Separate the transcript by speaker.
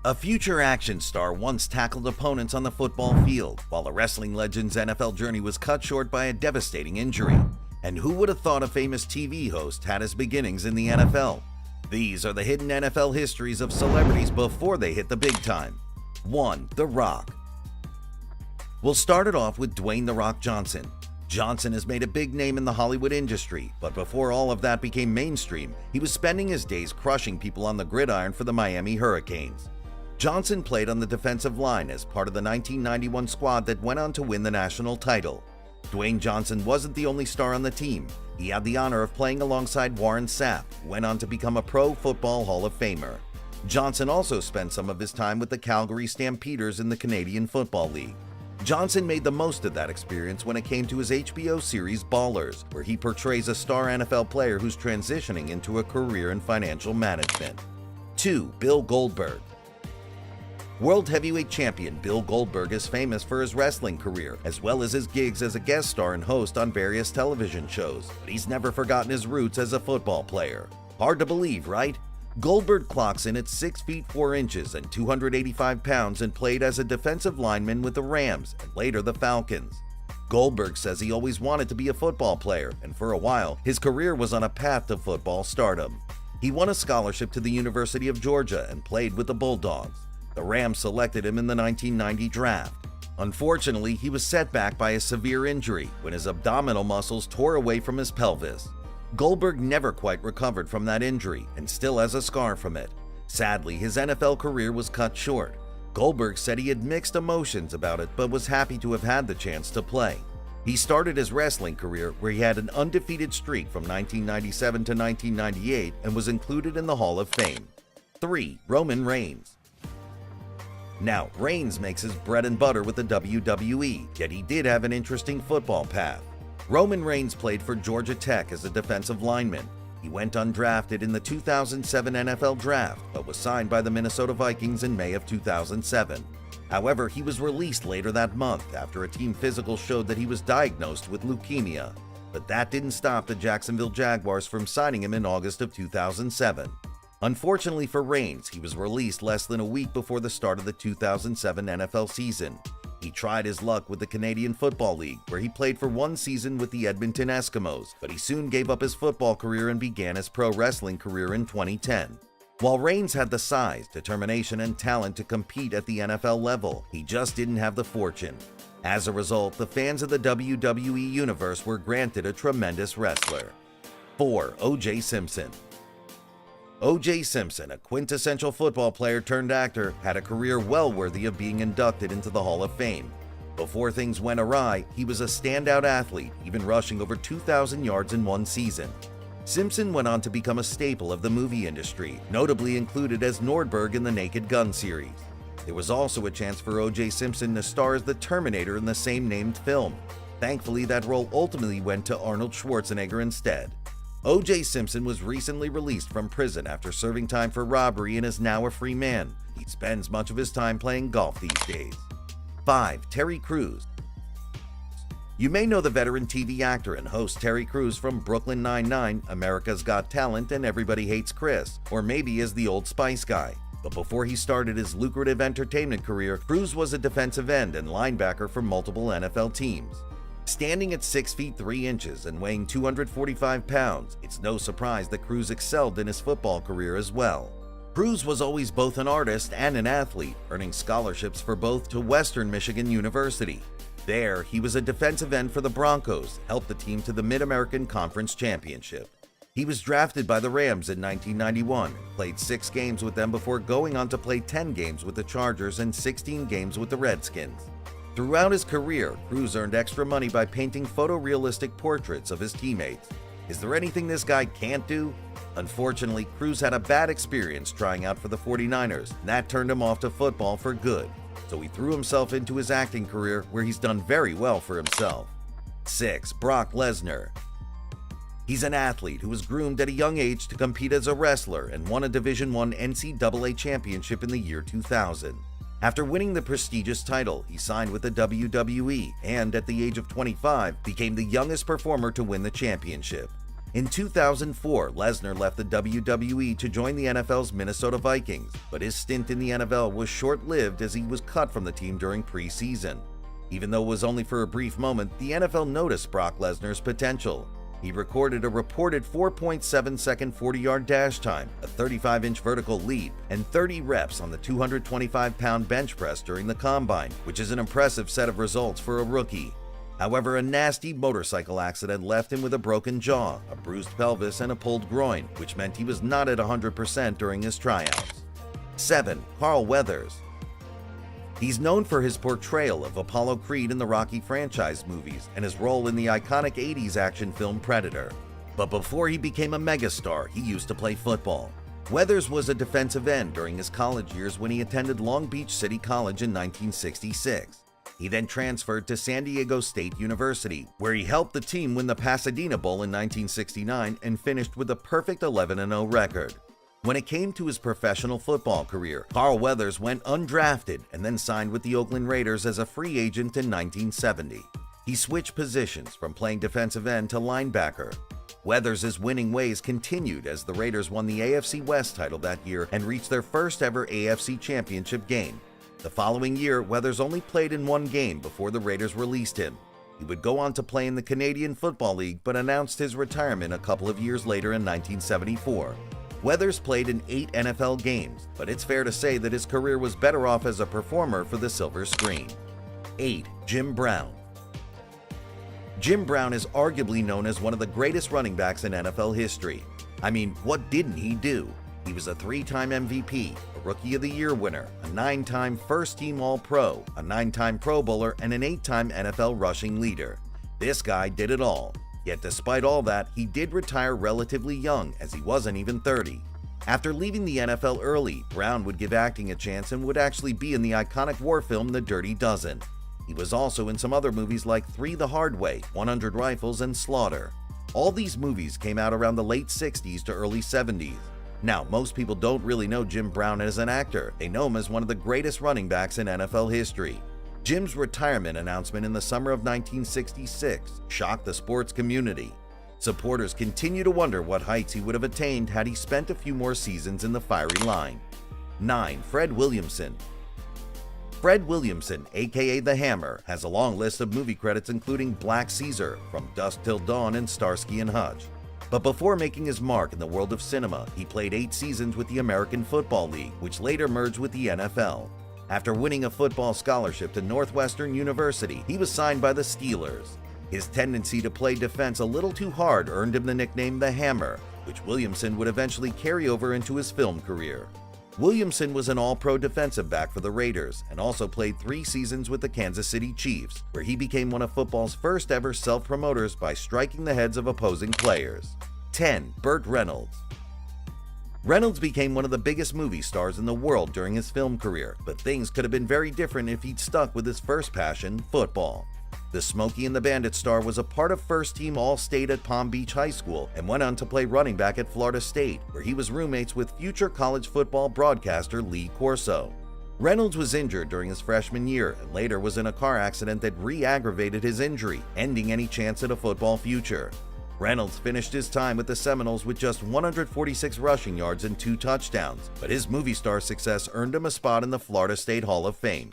Speaker 1: A future action star once tackled opponents on the football field, while the wrestling legend's NFL journey was cut short by a devastating injury. And who would have thought a famous TV host had his beginnings in the NFL? These are the hidden NFL histories of celebrities before they hit the big time. 1. The Rock. We'll start it off with Dwayne "The Rock" Johnson. Johnson has made a big name in the Hollywood industry, but before all of that became mainstream, he was spending his days crushing people on the gridiron for the Miami Hurricanes. Johnson played on the defensive line as part of the 1991 squad that went on to win the national title. Dwayne Johnson wasn't the only star on the team. He had the honor of playing alongside Warren Sapp, who went on to become a Pro Football Hall of Famer. Johnson also spent some of his time with the Calgary Stampeders in the Canadian Football League. Johnson made the most of that experience when it came to his HBO series Ballers, where he portrays a star NFL player who's transitioning into a career in financial management. 2. Bill Goldberg. World Heavyweight Champion Bill Goldberg is famous for his wrestling career, as well as his gigs as a guest star and host on various television shows, but he's never forgotten his roots as a football player. Hard to believe, right? Goldberg clocks in at 6 feet 4 inches and 285 pounds and played as a defensive lineman with the Rams and later the Falcons. Goldberg says he always wanted to be a football player, and for a while, his career was on a path to football stardom. He won a scholarship to the University of Georgia and played with the Bulldogs. The Rams selected him in the 1990 draft. Unfortunately, he was set back by a severe injury when his abdominal muscles tore away from his pelvis. Goldberg never quite recovered from that injury and still has a scar from it. Sadly, his NFL career was cut short. Goldberg said he had mixed emotions about it but was happy to have had the chance to play. He started his wrestling career where he had an undefeated streak from 1997 to 1998 and was included in the Hall of Fame. 3. Roman Reigns. Now, Reigns makes his bread and butter with the WWE, yet he did have an interesting football path. Roman Reigns played for Georgia Tech as a defensive lineman. He went undrafted in the 2007 NFL Draft, but was signed by the Minnesota Vikings in May of 2007. However, he was released later that month after a team physical showed that he was diagnosed with leukemia. But that didn't stop the Jacksonville Jaguars from signing him in August of 2007. Unfortunately for Reigns, he was released less than a week before the start of the 2007 NFL season. He tried his luck with the Canadian Football League, where he played for one season with the Edmonton Eskimos, but he soon gave up his football career and began his pro wrestling career in 2010. While Reigns had the size, determination, and talent to compete at the NFL level, he just didn't have the fortune. As a result, the fans of the WWE Universe were granted a tremendous wrestler. 4. O.J. Simpson. O.J. Simpson, a quintessential football player turned actor, had a career well worthy of being inducted into the Hall of Fame. Before things went awry, he was a standout athlete, even rushing over 2,000 yards in one season. Simpson went on to become a staple of the movie industry, notably included as Nordberg in the Naked Gun series. There was also a chance for O.J. Simpson to star as the Terminator in the same named film. Thankfully, that role ultimately went to Arnold Schwarzenegger instead. O.J. Simpson was recently released from prison after serving time for robbery and is now a free man. He spends much of his time playing golf these days. 5. Terry Crews. You may know the veteran TV actor and host Terry Crews from Brooklyn Nine-Nine, America's Got Talent, and Everybody Hates Chris, or maybe as the Old Spice guy. But before he started his lucrative entertainment career, Crews was a defensive end and linebacker for multiple NFL teams. Standing at 6 feet 3 inches and weighing 245 pounds, it's no surprise that Crews excelled in his football career as well. Crews was always both an artist and an athlete, earning scholarships for both to Western Michigan University. There, he was a defensive end for the Broncos, helped the team to the Mid-American Conference Championship. He was drafted by the Rams in 1991 and played 6 games with them before going on to play 10 games with the Chargers and 16 games with the Redskins. Throughout his career, Crews earned extra money by painting photorealistic portraits of his teammates. Is there anything this guy can't do? Unfortunately, Crews had a bad experience trying out for the 49ers, and that turned him off to football for good. So he threw himself into his acting career, where he's done very well for himself. 6. Brock Lesnar. He's an athlete who was groomed at a young age to compete as a wrestler and won a Division I NCAA championship in the year 2000. After winning the prestigious title, he signed with the WWE and, at the age of 25, became the youngest performer to win the championship. In 2004, Lesnar left the WWE to join the NFL's Minnesota Vikings, but his stint in the NFL was short-lived as he was cut from the team during preseason. Even though it was only for a brief moment, the NFL noticed Brock Lesnar's potential. He recorded a reported 4.7-second 40-yard dash time, a 35-inch vertical leap, and 30 reps on the 225-pound bench press during the Combine, which is an impressive set of results for a rookie. However, a nasty motorcycle accident left him with a broken jaw, a bruised pelvis, and a pulled groin, which meant he was not at 100% during his tryouts. 7. Carl Weathers. He's known for his portrayal of Apollo Creed in the Rocky franchise movies and his role in the iconic 80s action film Predator. But before he became a megastar, he used to play football. Weathers was a defensive end during his college years when he attended Long Beach City College in 1966. He then transferred to San Diego State University, where he helped the team win the Pasadena Bowl in 1969 and finished with a perfect 11-0 record. When it came to his professional football career, Carl Weathers went undrafted and then signed with the Oakland Raiders as a free agent in 1970. He switched positions from playing defensive end to linebacker. Weathers' winning ways continued as the Raiders won the AFC West title that year and reached their first ever AFC Championship game. The following year, Weathers only played in one game before the Raiders released him. He would go on to play in the Canadian Football League but announced his retirement a couple of years later in 1974. Weathers played in 8 NFL games, but it's fair to say that his career was better off as a performer for the silver screen. 8. Jim Brown. Jim Brown is arguably known as one of the greatest running backs in NFL history. I mean, what didn't he do? He was a 3-time MVP, a Rookie of the Year winner, a 9-time first-team All-Pro, a 9-time Pro Bowler, and an 8-time NFL rushing leader. This guy did it all. Yet despite all that, he did retire relatively young, as he wasn't even 30. After leaving the NFL early, Brown would give acting a chance and would actually be in the iconic war film The Dirty Dozen. He was also in some other movies like 3 the Hard Way, 100 Rifles, and Slaughter. All these movies came out around the late 60s to early 70s. Now, most people don't really know Jim Brown as an actor. They know him as one of the greatest running backs in NFL history. Jim's retirement announcement in the summer of 1966 shocked the sports community. Supporters continue to wonder what heights he would have attained had he spent a few more seasons in the firing line. 9. Fred Williamson. Fred Williamson, aka The Hammer, has a long list of movie credits including Black Caesar, From Dusk Till Dawn, and Starsky and Hutch. But before making his mark in the world of cinema, he played 8 seasons with the American Football League, which later merged with the NFL. After winning a football scholarship to Northwestern University, he was signed by the Steelers. His tendency to play defense a little too hard earned him the nickname The Hammer, which Williamson would eventually carry over into his film career. Williamson was an All-Pro defensive back for the Raiders and also played 3 seasons with the Kansas City Chiefs, where he became one of football's first ever self-promoters by striking the heads of opposing players. 10. Burt Reynolds. Reynolds became one of the biggest movie stars in the world during his film career, but things could have been very different if he'd stuck with his first passion, football. The Smokey and the Bandit star was a part of first-team All-State at Palm Beach High School and went on to play running back at Florida State, where he was roommates with future college football broadcaster Lee Corso. Reynolds was injured during his freshman year and later was in a car accident that re-aggravated his injury, ending any chance at a football future. Reynolds finished his time with the Seminoles with just 146 rushing yards and 2 touchdowns, but his movie star success earned him a spot in the Florida State Hall of Fame.